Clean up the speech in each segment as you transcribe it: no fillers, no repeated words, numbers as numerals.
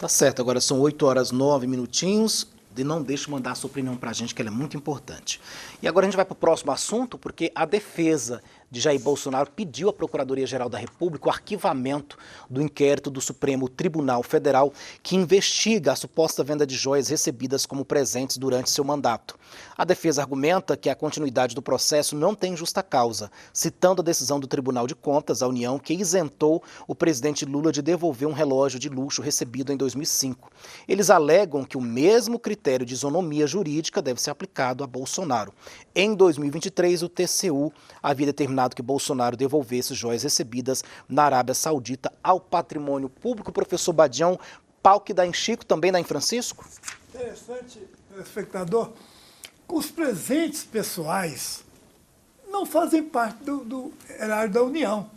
Tá certo, agora são 8h09. E não deixe de mandar a sua opinião para a gente, que ela é muito importante. E agora a gente vai para o próximo assunto, porque a defesa de Jair Bolsonaro pediu à Procuradoria-Geral da República o arquivamento do inquérito do Supremo Tribunal Federal que investiga a suposta venda de joias recebidas como presentes durante seu mandato. A defesa argumenta que a continuidade do processo não tem justa causa, citando a decisão do Tribunal de Contas, a União, que isentou o presidente Lula de devolver um relógio de luxo recebido em 2005. Eles alegam que o mesmo critério de isonomia jurídica deve ser aplicado a Bolsonaro. Em 2023, o TCU havia determinado que Bolsonaro devolvesse joias recebidas na Arábia Saudita ao patrimônio público. Professor Badião, pau que dá em Chico, também dá em Francisco? Interessante, espectador. Os presentes pessoais não fazem parte do erário da União.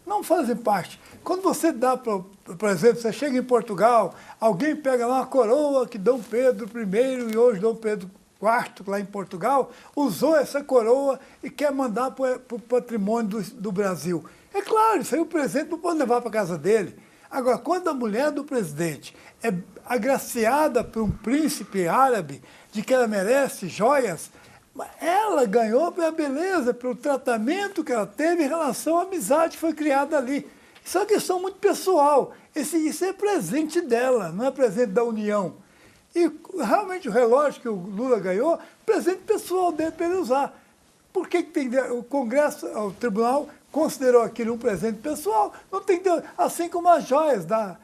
Não fazem parte. Quando você dá, por exemplo, você chega em Portugal, alguém pega lá uma coroa que Dom Pedro I e hoje Dom Pedro IV, lá em Portugal, usou essa coroa e quer mandar para o patrimônio do Brasil. É claro, isso aí o presidente não pode levar para a casa dele. Agora, quando a mulher do presidente é agraciada por um príncipe árabe de que ela merece joias, ela ganhou pela beleza, pelo tratamento que ela teve em relação à amizade que foi criada ali. Isso é uma questão muito pessoal. Isso é presente dela, não é presente da União. E realmente o relógio que o Lula ganhou, presente pessoal dele para ele usar. Por que o Congresso, o Tribunal, considerou aquilo um presente pessoal? Não tem que, assim como as joias da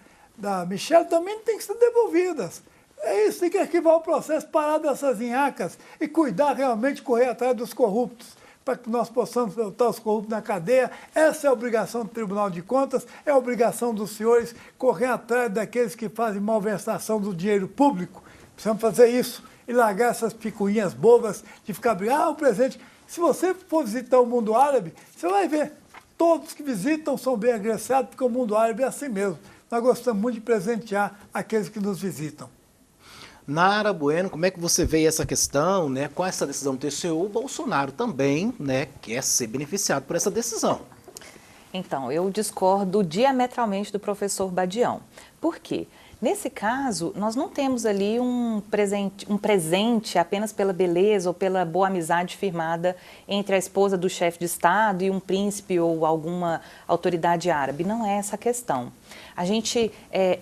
Michelle também têm que ser devolvidas. É isso, tem que arquivar o processo, parar dessas nhacas e cuidar realmente, correr atrás dos corruptos, para que nós possamos botar os corruptos na cadeia. Essa é a obrigação do Tribunal de Contas, é a obrigação dos senhores correr atrás daqueles que fazem malversação do dinheiro público. Precisamos fazer isso e largar essas picuinhas bobas de ficar brigando. O presente. Se você for visitar o mundo árabe, você vai ver, todos que visitam são bem agraciados, porque o mundo árabe é assim mesmo. Nós gostamos muito de presentear aqueles que nos visitam. Nara Bueno, como é que você vê essa questão, né? Com essa decisão do TCU, o Bolsonaro também, né, quer ser beneficiado por essa decisão. Então, eu discordo diametralmente do professor Badião. Por quê? Nesse caso, nós não temos ali um presente apenas pela beleza ou pela boa amizade firmada entre a esposa do chefe de Estado e um príncipe ou alguma autoridade árabe. Não é essa a questão. A gente,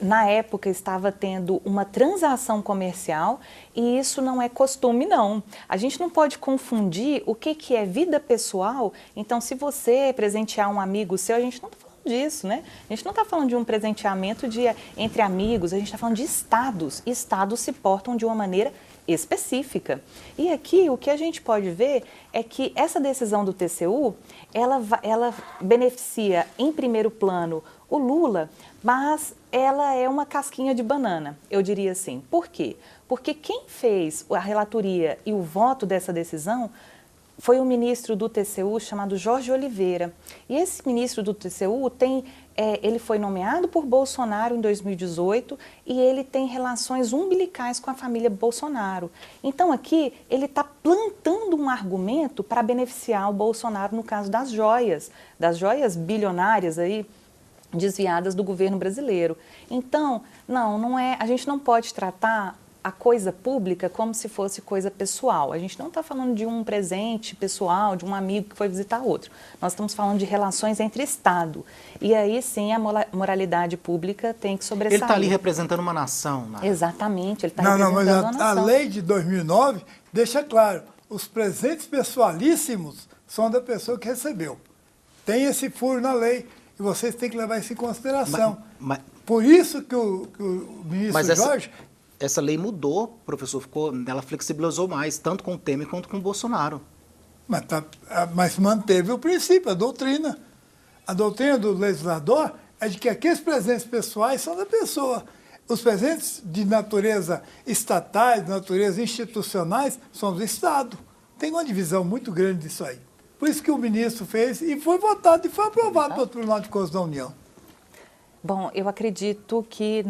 na época, estava tendo uma transação comercial e isso não é costume, não. A gente não pode confundir o que é vida pessoal. Então, se você presentear um amigo seu, a gente não está falando disso, né? A gente não está falando de um presenteamento entre amigos, a gente está falando de estados. Estados se portam de uma maneira específica. E aqui o que a gente pode ver é que essa decisão do TCU, ela beneficia em primeiro plano o Lula, mas ela é uma casquinha de banana, eu diria assim. Por quê? Porque quem fez a relatoria e o voto dessa decisão foi um ministro do TCU chamado Jorge Oliveira. E esse ministro do TCU ele foi nomeado por Bolsonaro em 2018 e ele tem relações umbilicais com a família Bolsonaro. Então aqui ele está plantando um argumento para beneficiar o Bolsonaro no caso das joias bilionárias aí, desviadas do governo brasileiro. Então, não é, a gente não pode tratar a coisa pública como se fosse coisa pessoal. A gente não está falando de um presente pessoal, de um amigo que foi visitar outro. Nós estamos falando de relações entre Estado. E aí sim a moralidade pública tem que sobressair. Ele está ali representando uma nação, né? Exatamente, ele está representando uma nação. A lei de 2009 deixa claro, os presentes pessoalíssimos são da pessoa que recebeu. Tem esse furo na lei. E vocês têm que levar isso em consideração. Por isso que o ministro Jorge... Essa lei mudou, professor, ela flexibilizou mais, tanto com o Temer quanto com o Bolsonaro. Mas manteve o princípio, a doutrina. A doutrina do legislador é de que aqueles presentes pessoais são da pessoa. Os presentes de natureza estatais, de natureza institucionais, são do Estado. Tem uma divisão muito grande disso aí. Por isso que o ministro fez e foi votado e foi aprovado pelo Tribunal de Contas da União. Bom, eu acredito que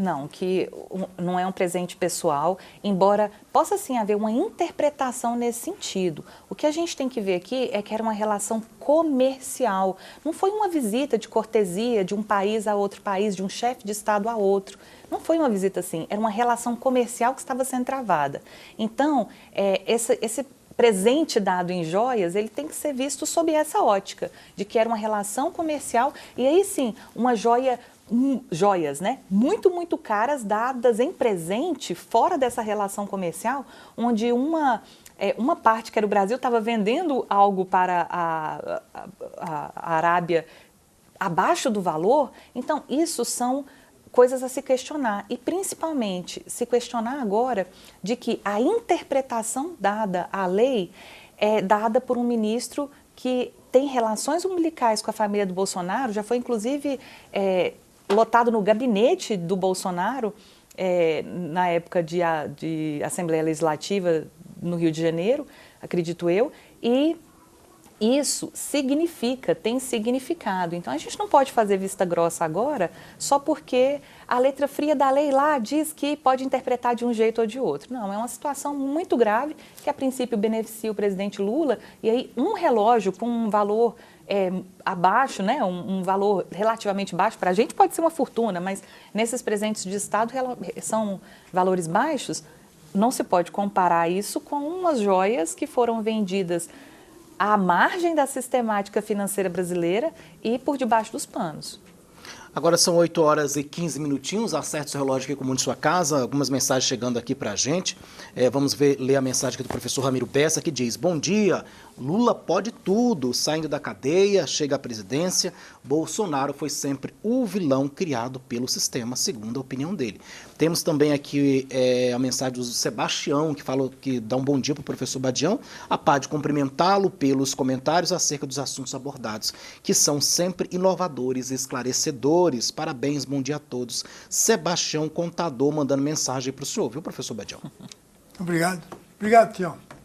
não é um presente pessoal, embora possa sim haver uma interpretação nesse sentido. O que a gente tem que ver aqui é que era uma relação comercial. Não foi uma visita de cortesia de um país a outro país, de um chefe de Estado a outro. Não foi uma visita assim, era uma relação comercial que estava sendo travada. Então, esse presente dado em joias, ele tem que ser visto sob essa ótica, de que era uma relação comercial, e aí sim, uma joias, né? Muito, muito caras, dadas em presente, fora dessa relação comercial, onde uma parte, que era o Brasil, estava vendendo algo para a Arábia abaixo do valor. Então, isso são coisas a se questionar, e principalmente se questionar agora de que a interpretação dada à lei é dada por um ministro que tem relações umbilicais com a família do Bolsonaro, já foi inclusive lotado no gabinete do Bolsonaro na época de Assembleia Legislativa no Rio de Janeiro, acredito eu, e isso tem significado. Então, a gente não pode fazer vista grossa agora só porque a letra fria da lei lá diz que pode interpretar de um jeito ou de outro. Não, é uma situação muito grave que, a princípio, beneficia o presidente Lula, e aí um relógio com um valor abaixo, né, um valor relativamente baixo, para a gente pode ser uma fortuna, mas nesses presentes de Estado são valores baixos, não se pode comparar isso com umas joias que foram vendidas à margem da sistemática financeira brasileira e por debaixo dos panos. Agora são 8 horas e 15 minutinhos, acerte o relógio aqui como de sua casa, algumas mensagens chegando aqui para a gente. Vamos ler a mensagem aqui do professor Ramiro Bessa, que diz: bom dia, Lula pode tudo, saindo da cadeia, chega à presidência, Bolsonaro foi sempre o vilão criado pelo sistema, segundo a opinião dele. Temos também aqui a mensagem do Sebastião, que dá um bom dia para o professor Badião, a pá de cumprimentá-lo pelos comentários acerca dos assuntos abordados, que são sempre inovadores e esclarecedores. Parabéns, bom dia a todos. Sebastião Contador mandando mensagem para o senhor, viu, professor Badião? Obrigado. Obrigado, Tião.